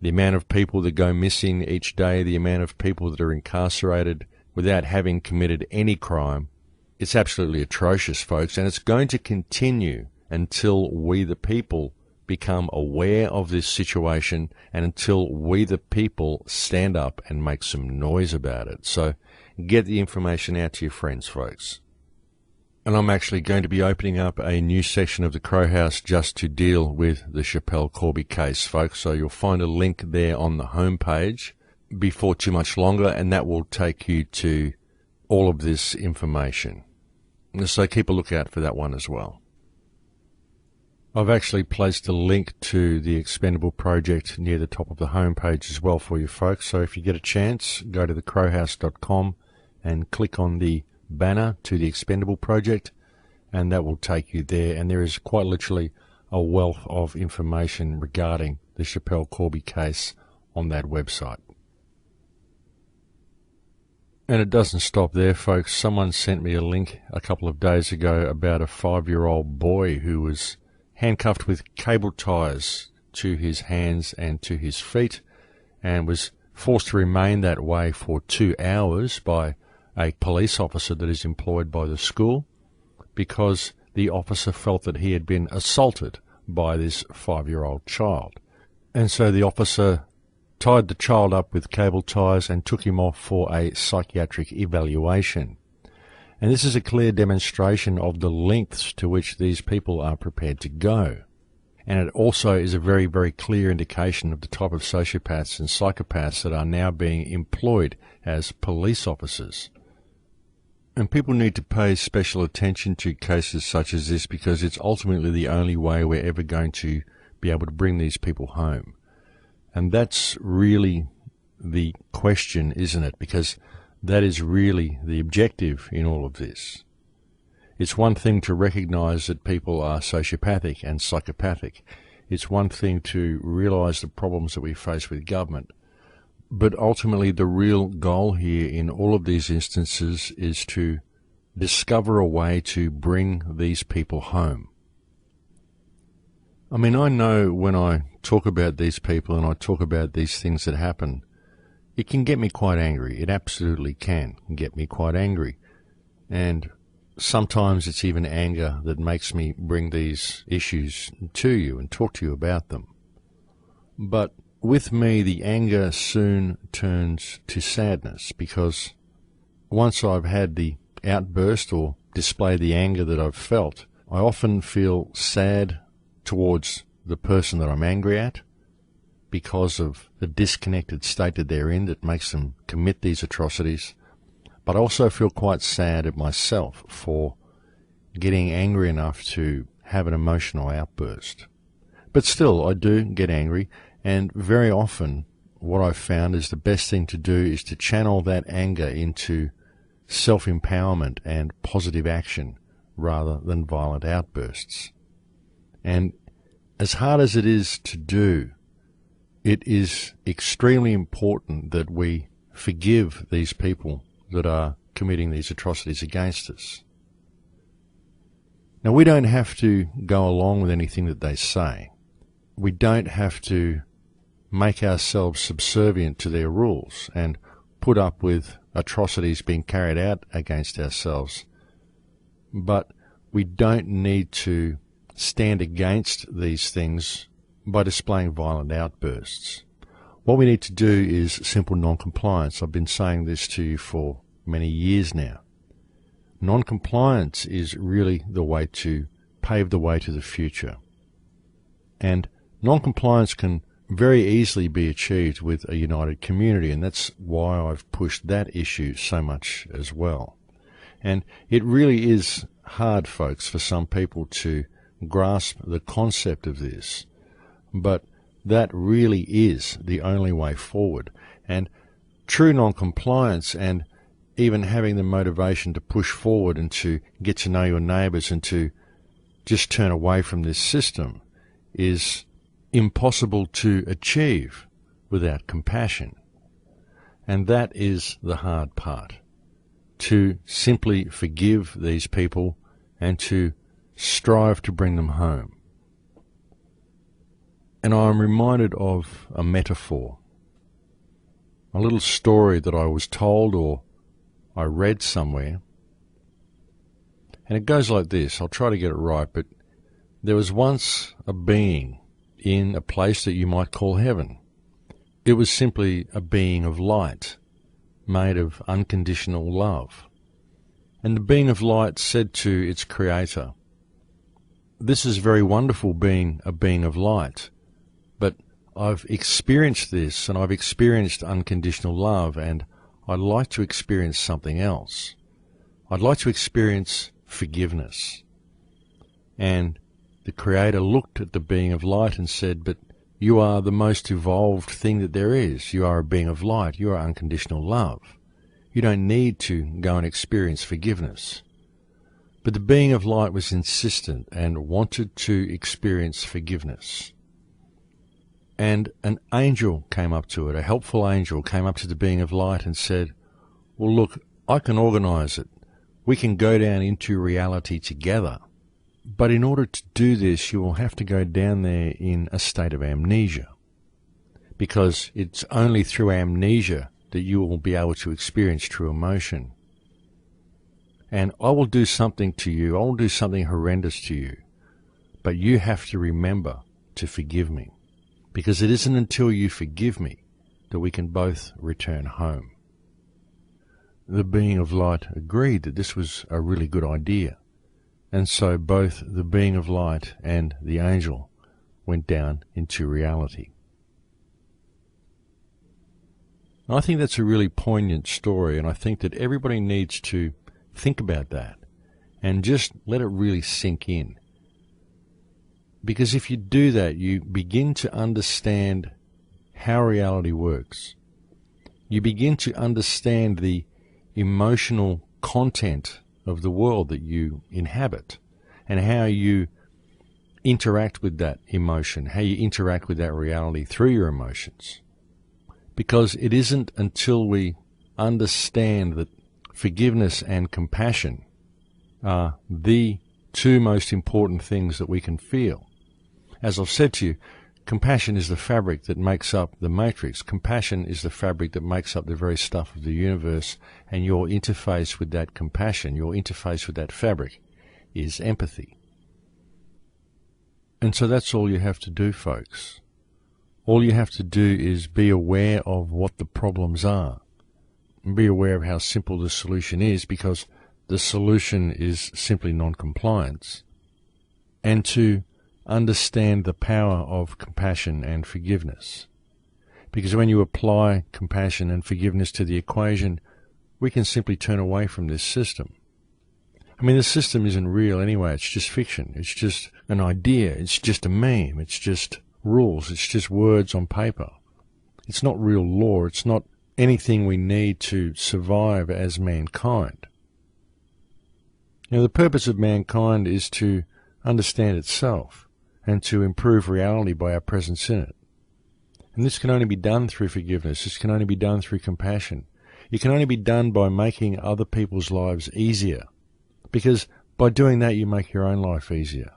The amount of people that go missing each day, the amount of people that are incarcerated without having committed any crime, it's absolutely atrocious, folks, and it's going to continue until we the people become aware of this situation and until we the people stand up and make some noise about it. So get the information out to your friends, folks. And I'm actually going to be opening up a new section of the Crow House just to deal with the Schapelle Corby case, folks. So you'll find a link there on the homepage before too much longer, and that will take you to all of this information. So keep a lookout for that one as well. I've actually placed a link to the Expendable Project near the top of the homepage as well for you folks. So if you get a chance, go to thecrowhouse.com and click on the banner to the Expendable Project, and that will take you there. And there is quite literally a wealth of information regarding the Schapelle Corby case on that website. And it doesn't stop there, folks. Someone sent me a link a couple of days ago about a 5-year-old boy who was handcuffed with cable ties to his hands and to his feet and was forced to remain that way for 2 hours by a police officer that is employed by the school, because the officer felt that he had been assaulted by this 5-year-old child. And so the officer tied the child up with cable ties and took him off for a psychiatric evaluation. And this is a clear demonstration of the lengths to which these people are prepared to go. And it also is a very, very clear indication of the type of sociopaths and psychopaths that are now being employed as police officers. And people need to pay special attention to cases such as this, because it's ultimately the only way we're ever going to be able to bring these people home. And that's really the question, isn't it? Because that is really the objective in all of this. It's one thing to recognize that people are sociopathic and psychopathic. It's one thing to realize the problems that we face with government. But ultimately, the real goal here in all of these instances is to discover a way to bring these people home. I mean, I know when I talk about these people and I talk about these things that happen, it can get me quite angry. It absolutely can get me quite angry. And sometimes it's even anger that makes me bring these issues to you and talk to you about them. But with me, the anger soon turns to sadness, because once I've had the outburst or display the anger that I've felt, I often feel sad towards the person that I'm angry at because of the disconnected state that they're in that makes them commit these atrocities. But I also feel quite sad at myself for getting angry enough to have an emotional outburst. But still, I do get angry. And very often what I've found is the best thing to do is to channel that anger into self-empowerment and positive action rather than violent outbursts. And as hard as it is to do, it is extremely important that we forgive these people that are committing these atrocities against us. Now, we don't have to go along with anything that they say. We don't have to make ourselves subservient to their rules and put up with atrocities being carried out against ourselves. But we don't need to stand against these things by displaying violent outbursts. What we need to do is simple non-compliance. I've been saying this to you for many years now. Non-compliance is really the way to pave the way to the future. And non-compliance can very easily be achieved with a united community, and that's why I've pushed that issue so much as well. And it really is hard, folks, for some people to grasp the concept of this, but that really is the only way forward. And true non-compliance and even having the motivation to push forward and to get to know your neighbours and to just turn away from this system is impossible to achieve without compassion. And that is the hard part, to simply forgive these people and to strive to bring them home. And I'm reminded of a metaphor, a little story that I was told or I read somewhere. And it goes like this. I'll try to get it right, but there was once a being in a place that you might call heaven. It was simply a being of light, made of unconditional love. And the being of light said to its creator, "This is very wonderful being a being of light, but I've experienced this and I've experienced unconditional love, and I'd like to experience something else. I'd like to experience forgiveness." And the Creator looked at the being of light and said, "But you are the most evolved thing that there is. You are a being of light. You are unconditional love. You don't need to go and experience forgiveness." But the being of light was insistent and wanted to experience forgiveness. And an angel came up to it, a helpful angel came up to the being of light and said, "Well, look, I can organize it. We can go down into reality together. But in order to do this, you will have to go down there in a state of amnesia, because it's only through amnesia that you will be able to experience true emotion. And I will do something to you, I will do something horrendous to you, but you have to remember to forgive me, because it isn't until you forgive me that we can both return home." The being of light agreed that this was a really good idea. And so both the being of light and the angel went down into reality. I think that's a really poignant story, and I think that everybody needs to think about that and just let it really sink in. Because if you do that, you begin to understand how reality works. You begin to understand the emotional content of the world that you inhabit, and how you interact with that emotion, how you interact with that reality through your emotions. Because it isn't until we understand that forgiveness and compassion are the two most important things that we can feel. As I've said to you, compassion is the fabric that makes up the matrix. Compassion is the fabric that makes up the very stuff of the universe, and your interface with that compassion, your interface with that fabric, is empathy. And so that's all you have to do, folks. All you have to do is be aware of what the problems are, and be aware of how simple the solution is, because the solution is simply non-compliance, and to understand the power of compassion and forgiveness. Because when you apply compassion and forgiveness to the equation, we can simply turn away from this system. I mean, the system isn't real anyway, it's just fiction, it's just an idea, it's just a meme, it's just rules, it's just words on paper. It's not real law, it's not anything we need to survive as mankind. You know, the purpose of mankind is to understand itself and to improve reality by our presence in it. And this can only be done through forgiveness. This can only be done through compassion. It can only be done by making other people's lives easier. Because by doing that, you make your own life easier.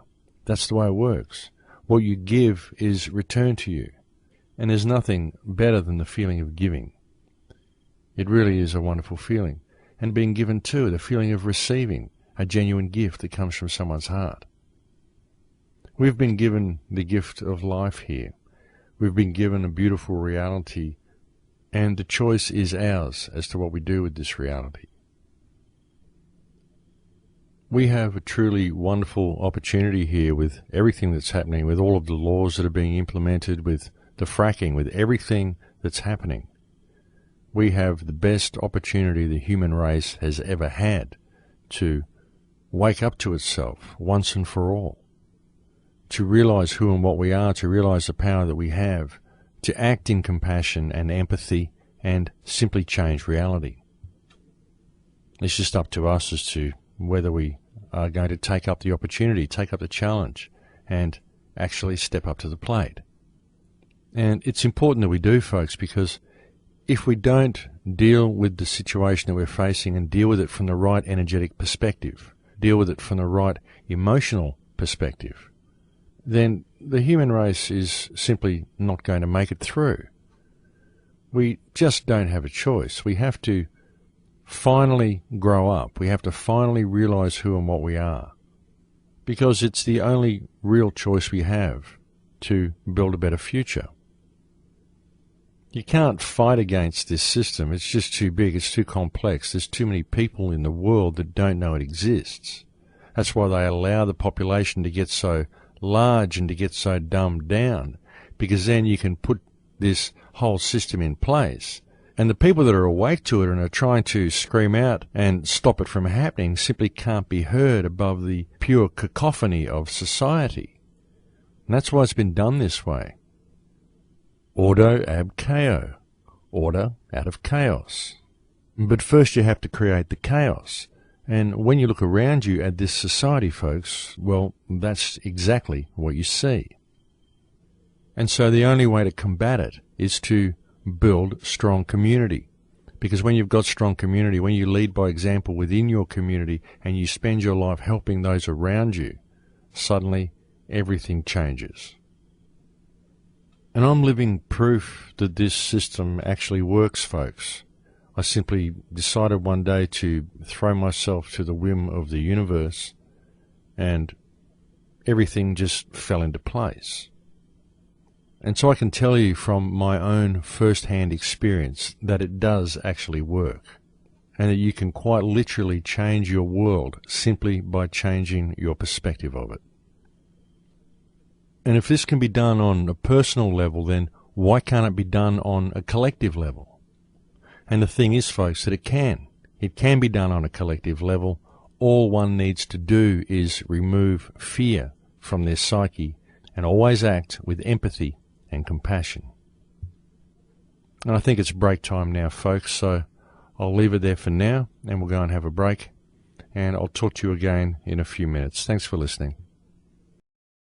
That's the way it works. What you give is returned to you. And there's nothing better than the feeling of giving. It really is a wonderful feeling. And being given too, the feeling of receiving a genuine gift that comes from someone's heart. We've been given the gift of life here. We've been given a beautiful reality, and the choice is ours as to what we do with this reality. We have a truly wonderful opportunity here with everything that's happening, with all of the laws that are being implemented, with the fracking, with everything that's happening. We have the best opportunity the human race has ever had to wake up to itself once and for all, to realize who and what we are, to realize the power that we have, to act in compassion and empathy and simply change reality. It's just up to us as to whether we are going to take up the opportunity, take up the challenge, and actually step up to the plate. And it's important that we do, folks, because if we don't deal with the situation that we're facing and deal with it from the right energetic perspective, deal with it from the right emotional perspective, then the human race is simply not going to make it through. We just don't have a choice. We have to finally grow up. We have to finally realize who and what we are, because it's the only real choice we have to build a better future. You can't fight against this system. It's just too big. It's too complex. There's too many people in the world that don't know it exists. That's why they allow the population to get so large and to get so dumbed down, because then you can put this whole system in place. And the people that are awake to it and are trying to scream out and stop it from happening simply can't be heard above the pure cacophony of society. And that's why it's been done this way. Ordo ab chaos. Order out of chaos. But first you have to create the chaos. And when you look around you at this society, folks, well, that's exactly what you see. And so the only way to combat it is to build strong community. Because when you've got strong community, when you lead by example within your community and you spend your life helping those around you, suddenly everything changes. And I'm living proof that this system actually works, folks. I simply decided one day to throw myself to the whim of the universe, and everything just fell into place. And so I can tell you from my own first-hand experience that it does actually work, and that you can quite literally change your world simply by changing your perspective of it. And if this can be done on a personal level, then why can't it be done on a collective level? And the thing is, folks, that it can. It can be done on a collective level. All one needs to do is remove fear from their psyche and always act with empathy and compassion. And I think it's break time now, folks, so I'll leave it there for now, and we'll go and have a break, and I'll talk to you again in a few minutes. Thanks for listening.